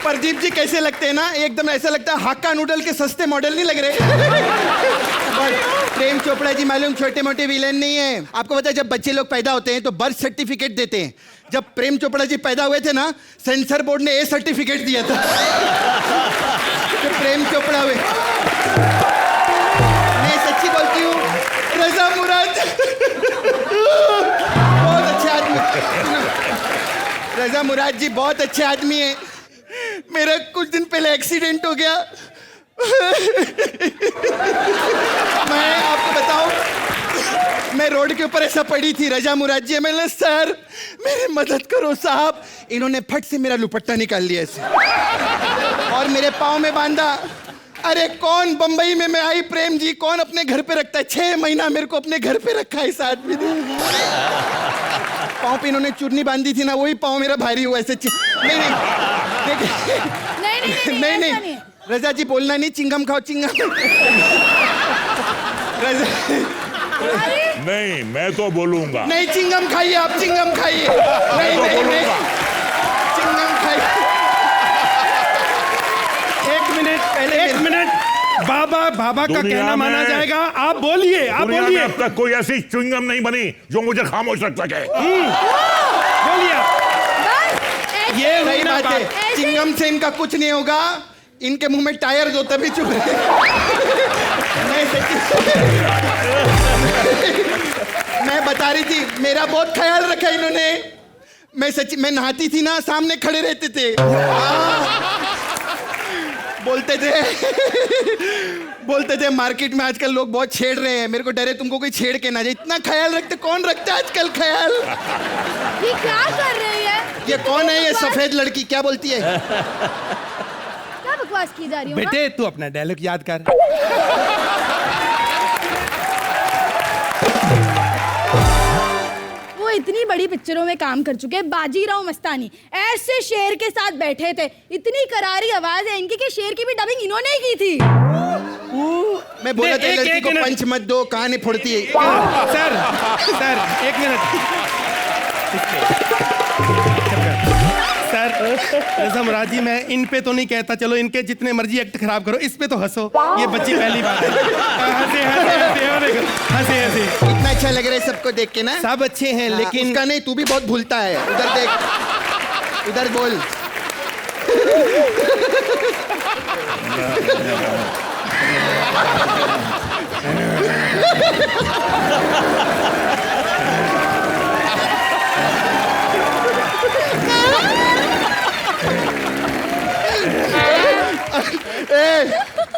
प्रदीप जी कैसे लगते हैं ना, एकदम ऐसा लगता है हाक्का नूडल के सस्ते मॉडल नहीं लग रहे। प्रेम चोपड़ा जी मालूम छोटे मोटे विलेन नहीं है। आपको पता है जब बच्चे लोग पैदा होते हैं तो बर्थ सर्टिफिकेट देते हैं। जब प्रेम चोपड़ा जी पैदा हुए थे ना, सेंसर बोर्ड ने ए सर्टिफिकेट दिया था कि प्रेम चोपड़ा हुए। मैं सच्ची बोलती हूँ, रजा मुराद बहुत अच्छे आदमी, रजा मुराद जी बहुत अच्छे आदमी हैं। मेरा कुछ दिन पहले एक्सीडेंट हो गया। मैं आपको बताऊं, मैं रोड के ऊपर ऐसा पड़ी थी, रजा मुराद जी मैंने सर मेरी मदद करो साहब। इन्होंने फट से मेरा दुपट्टा निकाल लिया ऐसे और मेरे पाँव में बांधा। अरे कौन बंबई में मैं आई प्रेम जी, कौन अपने घर पे रखता है? 6 महीना मेरे को अपने घर पे रखा है इस आदमी ने। पाँव पे इन्होंने चुन्नी बांधी थी ना, वही पाँव मेरा भारी हुआ ऐसे। नहीं रजा जी बोलना नहीं, चिंगम खाओ चिंगम। नहीं मैं तो बोलूंगा। नहीं चिंगम खाइए आप, चिंगम खाइए। नहीं चिंगम खाइए। एक मिनट बाबा का कहना माना जाएगा। आप बोलिए आप बोलिए। अब तक कोई ऐसी च्युइंगम नहीं बनी जो मुझे खामोश रख सके। बोलिए। ये सही बात है, चिंगम से इनका कुछ नहीं होगा। इनके मुंह में टायर दो तभी चुप रहे। मैं बता रही थी, मेरा बहुत ख्याल रखा इन्होंने। मैं नहाती थी ना, सामने खड़े रहते थे। बोलते थे मार्केट में आजकल लोग बहुत छेड़ रहे हैं, मेरे को डरे तुमको कोई छेड़ के ना जाए। इतना ख्याल रखते, कौन रखता है आजकल ख्याल? ये क्या कर रही है? ये कौन है ये सफेद लड़की, क्या बोलती है? क्या बकवास की जा रही है? बेटे तू अपना डायलॉग याद कर। वो इतनी बड़ी पिक्चरों में काम कर चुके हैं, बाजीराव मस्तानी ऐसे शेर के साथ बैठे थे, इतनी करारी आवाज है इनकी कि शेर की भी डबिंग इन्होंने ही की थी। मैं बोला था लड़की को पंच मत दो, कहां नहीं फोड़ती है। सर एक मिनट सर, रजा मुराद जी मैं इन पे तो नहीं कहता, चलो इनके जितने मर्जी एक्ट खराब करो, इस पे तो हंसो। ये बच्ची पहली बार हंसे। इतना अच्छा लग रहा है सबको देख के ना। सब अच्छे हैं लेकिन उसका नहीं, तू भी बहुत भूलता है। उधर देख, उधर बोल।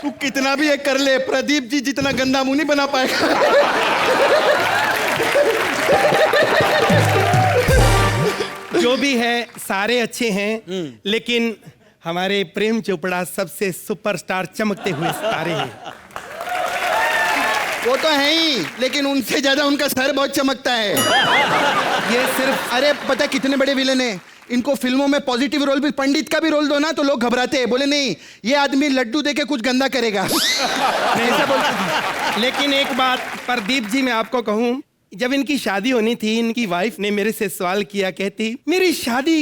तू कितना भी एक कर ले, प्रदीप जी जितना गंदा मुंह नहीं बना पाएगा। जो भी है सारे अच्छे हैं, लेकिन हमारे प्रेम चोपड़ा सबसे सुपरस्टार चमकते हुए सितारे हैं। वो तो है ही, लेकिन उनसे ज्यादा उनका सर बहुत चमकता है। ये सिर्फ, अरे पता है कितने बड़े विलन हैं। इनको फिल्मों में पॉजिटिव रोल भी, पंडित का भी रोल दो ना तो लोग घबराते हैं, बोले नहीं ये आदमी लड्डू देके कुछ गंदा करेगा। ऐसा बोलते। लेकिन एक बात प्रदीप जी मैं आपको कहूं, जब इनकी शादी होनी थी, इनकी वाइफ ने मेरे से सवाल किया, कहती मेरी शादी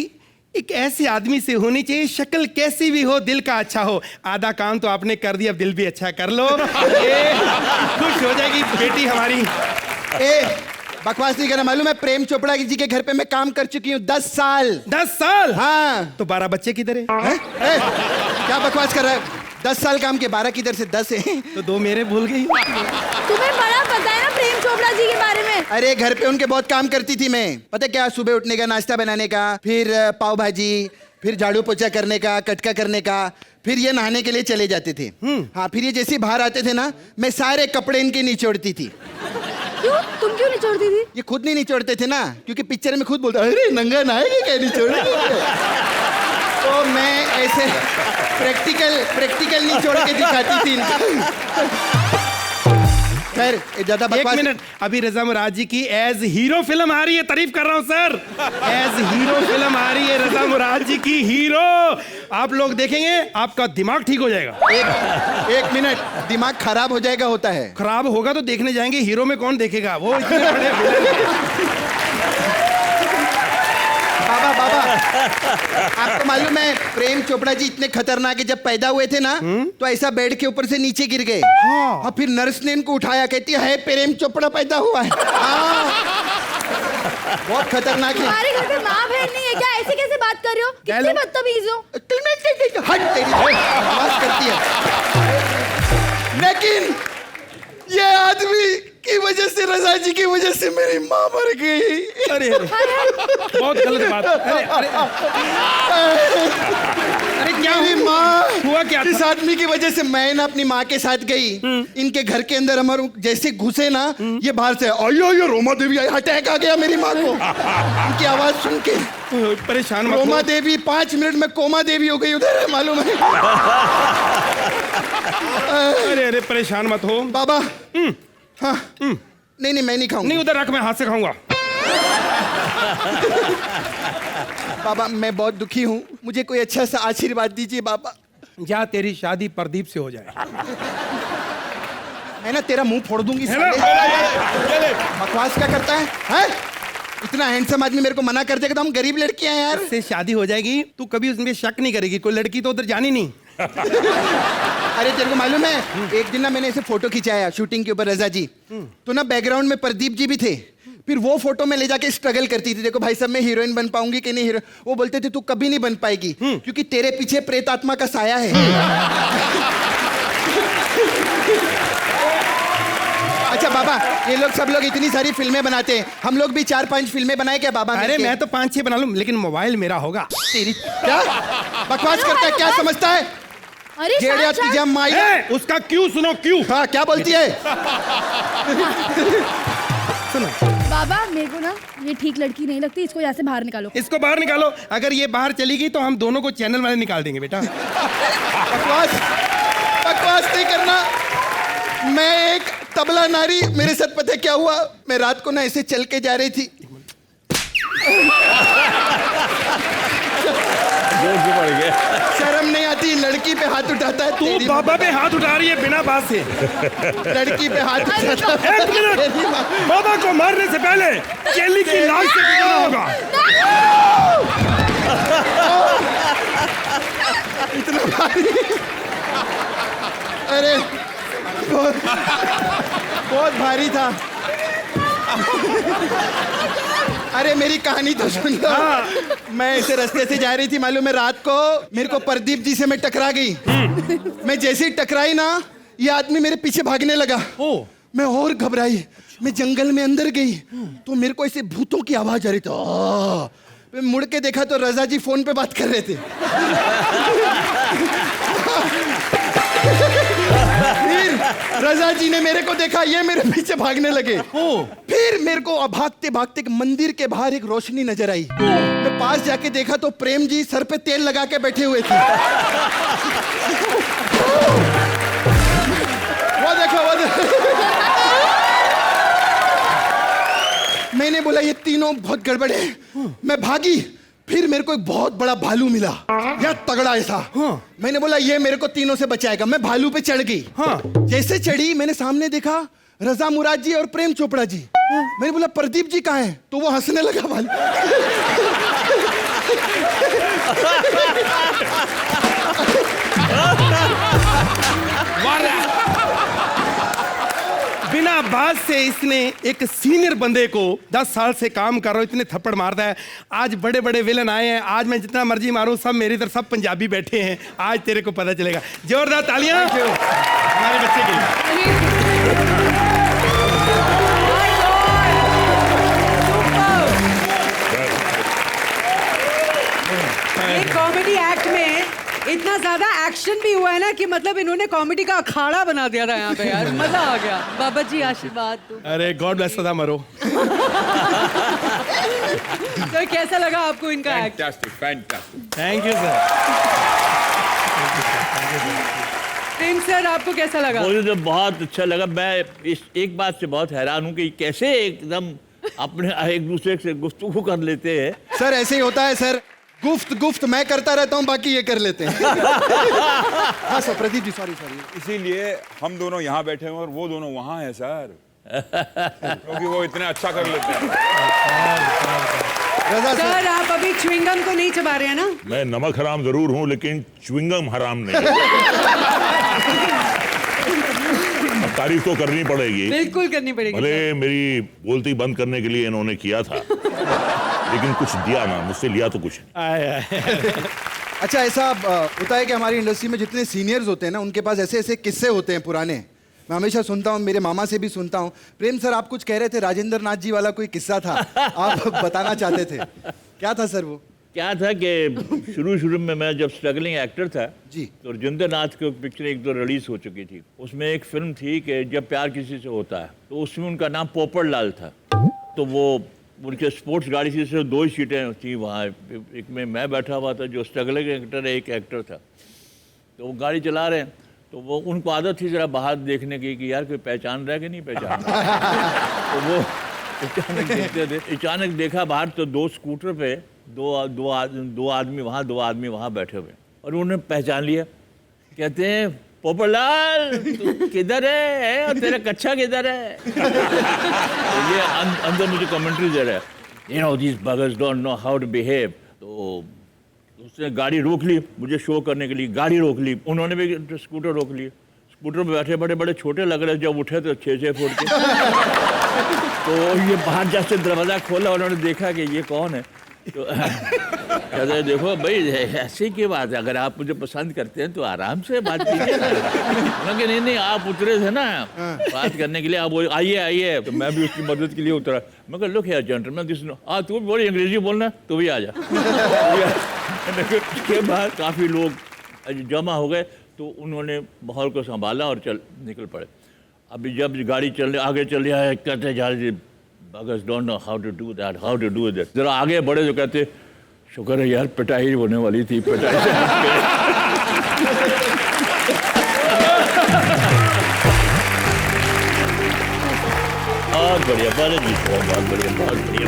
एक ऐसे आदमी से होनी चाहिए, शक्ल कैसी भी हो, दिल का अच्छा हो। आधा काम तो आपने कर दिया, अब दिल भी अच्छा कर लो। खुश हो जाएगी बेटी हमारी। बकवास नहीं करना, मालूम है प्रेम चोपड़ा जी के घर पे मैं काम कर चुकी हूँ 10 साल। 10 साल? हाँ। तो 12 बच्चे किधर है? क्या बकवास कर रहा है? 10 साल काम के 12 किधर से 10 है? तो 2 मेरे भूल गई। तुम्हें बड़ा पता है ना प्रेम चोपड़ा जी के बारे में। अरे घर पे उनके बहुत काम करती थी मैं। पता क्या, सुबह उठने का, नाश्ता बनाने का, फिर पाव भाजी, फिर झाड़ू पोछा करने का, कटका करने का, फिर ये नहाने के लिए चले जाते थे। हाँ, फिर ये जैसे बाहर आते थे ना, मैं सारे कपड़े इनके निचोड़ती थी। क्यों? तुम क्यों निचोड़ती थी? ये खुद नहीं निचोड़ते थे ना, क्योंकि पिक्चर में खुद बोलता अरे नंगा नहाएगी क्या निचोड़ेगी। तो मैं ऐसे प्रैक्टिकल निचोड़ के दिखाती थी इनको। खैर ज्यादा बकवास। एक मिनट, अभी रजा मुराद जी की एज हीरो फिल्म आ रही है, तारीफ कर रहा हूँ सर। एज हीरो फिल्म आ रही है रजा मुराद जी की, हीरो। आप लोग देखेंगे आपका दिमाग ठीक हो जाएगा। एक मिनट, दिमाग खराब हो जाएगा होता है? खराब होगा तो देखने जाएंगे, हीरो में कौन देखेगा, वो इतने बड़े विलन हैं। बाबा आपको मालूम है प्रेम चोपड़ा जी इतने खतरनाक है, जब पैदा हुए थे ना तो ऐसा बेड के ऊपर से नीचे गिर गए। हाँ, फिर नर्स ने इनको उठाया, कहती है प्रेम चोपड़ा पैदा हुआ है। हाँ, बहुत खतरनाक है। हमारे घर पे माँ बहन नहीं है क्या? ऐसे कैसे बात कर रहे हो? कितने बदतमीज हो। हट तेरी आवाज करती है। लेकिन ये आदमी की वजह से, रजा जी की वजह से मेरी माँ मर गई। अरे बहुत गलत बात। अरे क्या मेरी माँ हुआ क्या था? इस आदमी की वजह से मैं ना अपनी माँ के साथ गई। इनके घर के अंदर हमारे जैसे घुसे ना, ये बाहर से आयो रोमा देवी आई, अटैक आ गया मेरी माँ को। इनकी आवाज सुन के परेशान मत रोमा हो। देवी 5 मिनट में कोमा देवी हो गई उधर है, मालूम है। अरे परेशान मत हो बाबा। हाँ नहीं मैं नहीं खाऊंगा। नहीं उधर रख, मैं हाथ से खाऊंगा। बाबा मैं बहुत दुखी हूँ, मुझे कोई अच्छा सा आशीर्वाद दीजिए बाबा। जा तेरी शादी प्रदीप से हो जाए। है ना, तेरा मुंह फोड़ दूंगी है ना? साले। बकवास क्या करता है, हैं? इतना हैंडसम आदमी मेरे को मना कर देगा तो हम गरीब लड़कियां हैं यार। से शादी हो जाएगी, तू कभी उसमें शक नहीं करेगी, कोई लड़की तो उधर जानी नहीं। अरे तेरे को मालूम है, एक दिन ना मैंने ऐसे फोटो खिंचाया शूटिंग के ऊपर रजा जी, तो ना बैकग्राउंड में प्रदीप जी भी थे। फिर वो फोटो में ले जाके स्ट्रगल करती थी, देखो भाई साहब मैं हीरोइन बन पाऊंगी कि नहीं हीरो। वो बोलते थे तू कभी नहीं बन पाएगी क्योंकि तेरे पीछे प्रेत आत्मा का साया है। अच्छा बाबा, ये लोग सब लोग इतनी सारी फिल्में बनाते हैं, हम लोग भी 4-5 फिल्में बनाए क्या बाबा? अरे मैं तो 5-6 बना लूं, लेकिन मोबाइल मेरा होगा। तेरी क्या बकवास करता है, क्या समझता है? अरे जेड़िया साक्षात- तुझे माई। उसका क्यों सुनो, क्यों? हाँ क्या बोलती है? सुनो बाबा मेरे को ना ये ठीक लड़की नहीं लगती, इसको यहाँ से बाहर निकालो। इसको बाहर निकालो। अगर ये बाहर चली गई तो हम दोनों को चैनल वाले निकाल देंगे बेटा। बकवास नहीं करना। मैं एक तबला नारी, मेरे साथ पता है क्या हुआ? मैं रात को ना ऐसे चल के जा रही थी, शर्म नहीं आती, लड़की पे हाथ उठाता है। तू तेरी बाबा पे हाथ उठा रही है बिना बात से। लड़की पे हाथ उठाता है। एक मिनट, बाबा को मारने से पहले केली की लाश से गुजरना होगा। इतना भारी। अरे बहुत भारी था। अरे मेरी कहानी तो सुन लो। मैं ऐसे रास्ते से जा रही थी, मालूम है रात को मेरे को प्रदीप जी से मैं टकरा गई। मैं जैसे ही टकराई ना, ये आदमी मेरे पीछे भागने लगा। मैं और घबराई, मैं जंगल में अंदर गई तो मेरे को ऐसे भूतों की आवाज आ रही थी। मैं मुड़ के देखा तो रजा जी फोन पे बात कर रहे थे। फिर रजा जी ने मेरे को देखा, ये मेरे पीछे भागने लगे। फिर मेरे को भागते भागते मंदिर के बाहर एक रोशनी नजर आई। मैं पास जाके देखा तो प्रेम जी सर पे तेल लगा के बैठे हुए थे। वो देखो। मैंने बोला ये तीनों बहुत गड़बड़ है। मैं भागी, फिर मेरे को एक बहुत बड़ा भालू मिला, या तगड़ा ऐसा। मैंने बोला ये मेरे को तीनों से बचाएगा। मैं भालू पे चढ़ गई। जैसे चढ़ी मैंने सामने देखा रजा मुराद जी और प्रेम चोपड़ा जी। मैंने बोला प्रदीप जी कहाँ हैं? तो वो हंसने लगा भालू। बिना बात से इसने एक सीनियर बंदे को 10 साल से काम कर रहा हूं, इतने थप्पड़ मारता है। आज बड़े बड़े विलन आए हैं, आज मैं जितना मर्जी मारूं, सब मेरी तरफ, सब पंजाबी बैठे हैं। आज तेरे को पता चलेगा। जोरदार तालियां हमारे बच्चे के लिए। ये कॉमेडी एक्ट में इतना ज्यादा एक्शन भी हुआ है ना कि मतलब इन्होंने कॉमेडी का अखाड़ा बना दिया था यहाँ पे यार। मजा आ गया। बाबा जी आशीर्वाद दो। अरे गॉड ब्लेस, सदा मरो। तो कैसा लगा आपको इनका act? Fantastic. Thank you sir. Prem sir आपको कैसा लगा? मुझे तो बहुत अच्छा लगा। मैं इस एक बात से बहुत हैरान हूँ कि कैसे एकदम अपने एक दूसरे से गुफ्तगू कर लेते हैं। सर ऐसे ही होता है सर, गुफ्त मैं करता रहता हूँ, बाकी ये कर लेते हैं। हाँ सर, प्रदीप जी सॉरी। इसीलिए हम दोनों यहाँ बैठे हैं और वो दोनों वहाँ हैं सर, क्योंकि वो इतना अच्छा कर लेते हैं। रजा सर सर आप अभी च्युइंगम तो नहीं चबा रहे हैं ना? मैं नमक हराम जरूर हूँ लेकिन च्युइंगम हराम नहीं। अब तारीफ तो करनी पड़ेगी, बिल्कुल करनी पड़ेगी भले सर। मेरी बोलती बंद करने के लिए इन्होंने किया था लेकिन कुछ दिया ना, मुझसे लिया तो कुछ। अच्छा ऐसा होता है कि हमारी इंडस्ट्री में जितने सीनियर्स होते हैं ना उनके पास ऐसे ऐसे किस्से होते हैं पुराने, मैं हमेशा सुनता हूँ, मेरे मामा से भी सुनता हूँ। प्रेम सर आप कुछ कह रहे थे, राजेंद्र नाथ जी वाला कोई किस्सा था आप बताना चाहते थे, क्या था सर वो? क्या था कि शुरू में मैं जब स्ट्रगलिंग एक्टर था जी। तो राजेंद्र नाथ की पिक्चर एक दो रिलीज हो चुकी थी। उसमें एक फिल्म थी कि जब प्यार किसी से होता है, तो उसमें उनका नाम पोपट लाल था। तो वो उनके स्पोर्ट्स गाड़ी से सिर्फ 2 ही सीटें थी वहाँ, एक में मैं बैठा हुआ था जो स्ट्रगलिंग एक्टर है, एक एक्टर था। तो वो गाड़ी चला रहे हैं तो वो उनको आदत थी ज़रा बाहर देखने की कि यार कोई पहचान रहा है कि नहीं पहचान रहा। तो वो अचानक देखते थे, अचानक देखा बाहर तो 2 स्कूटर पे दो आदमी वहाँ, 2 आदमी वहाँ बैठे हुए और उन्होंने पहचान लिया। कहते हैं पोपटलाल तू किधर है और तेरा कच्चा किधर है? तो ये अंदर मुझे कमेंट्री दे रहा है, you know this buggers don't know how to behave. तो उसने गाड़ी रोक ली मुझे शो करने के लिए, गाड़ी रोक ली, उन्होंने भी स्कूटर रोक ली। स्कूटर पे बैठे बड़े बड़े छोटे लग रहे, जब उठे तो 6-6 फुट के। तो ये बाहर जाके दरवाज़ा खोला, उन्होंने देखा कि ये कौन है। तो कहते हैं देखो भाई ऐसी की बात है, अगर आप मुझे पसंद करते हैं तो आराम से बात कीजिए। नहीं नहीं आप उतरे थे ना बात करने के लिए, आप आइए आइए। तो मैं भी उसकी मदद के लिए उतरा। मैं कहा लुक यार जेंटलमैन दिस तू भी बोली अंग्रेजी बोलना, तू भी आ जा। उसके बाद काफ़ी लोग जमा हो गए तो उन्होंने माहौल को संभाला और निकल पड़े। अभी जब गाड़ी आगे चल रहा है, कहते जा रही बगस don't know how to do that, how to do that. जरा आगे बढ़े तो कहते शुक्र है यार पिटाई होने वाली थी, पिटाई से बहुत बढ़िया, बहुत बढ़िया, बहुत बढ़िया,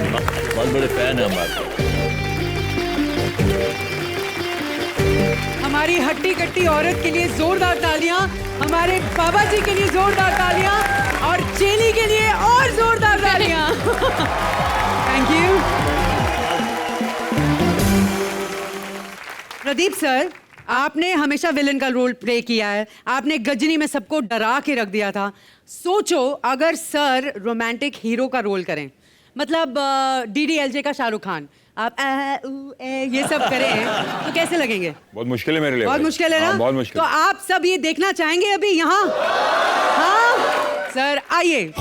बहुत बड़े फैन है हमारे। हमारी हट्टी कट्टी औरत के लिए जोरदार तालियां, हमारे बाबा जी के लिए जोरदार तालियां और चेली के लिए और जोरदार तालियां। Thank you. प्रदीप सर, आपने हमेशा विलन का रोल प्ले किया है, आपने गजनी में सबको डरा के रख दिया था। सोचो अगर सर रोमांटिक हीरो का रोल करें, मतलब DDLJ का शाहरुख खान, आप ये सब करें तो कैसे लगेंगे? बहुत मुश्किल है मेरे लिए। बहुत मुश्किल है ना? बहुत मुश्किल। तो आप सब ये देखना चाहेंगे अभी यहाँ? हाँ सर आइए।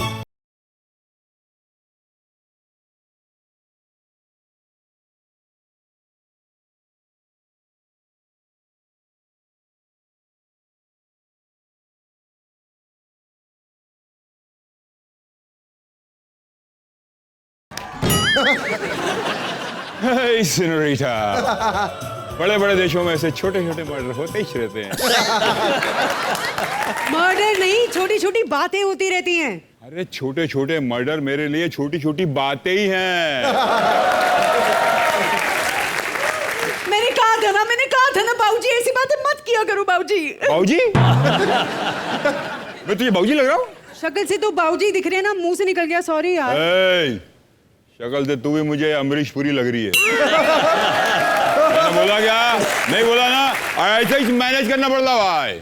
सिनोरिटा, बड़े बड़े देशों में ऐसे छोटे छोटे मर्डर होते ही रहते हैं। मर्डर नहीं, छोटी छोटी बातें होती रहती हैं। अरे छोटे छोटे मर्डर मेरे लिए छोटी छोटी बातें ही हैं। मैंने कहा था ना बाबूजी ऐसी बातें मत किया करो बाबूजी। बाबूजी? मैं तुझे बाबूजी लग रहा हूँ? शक्ल से तो बाबूजी दिख रहे हैं ना, मुंह से निकल गया, सॉरी यार। शक्ल से तू भी मुझे अमरीश पुरी लग रही है। मैंने बोला क्या? नहीं बोला ना? ऐसे ही मैनेज करना पड़ता भाई।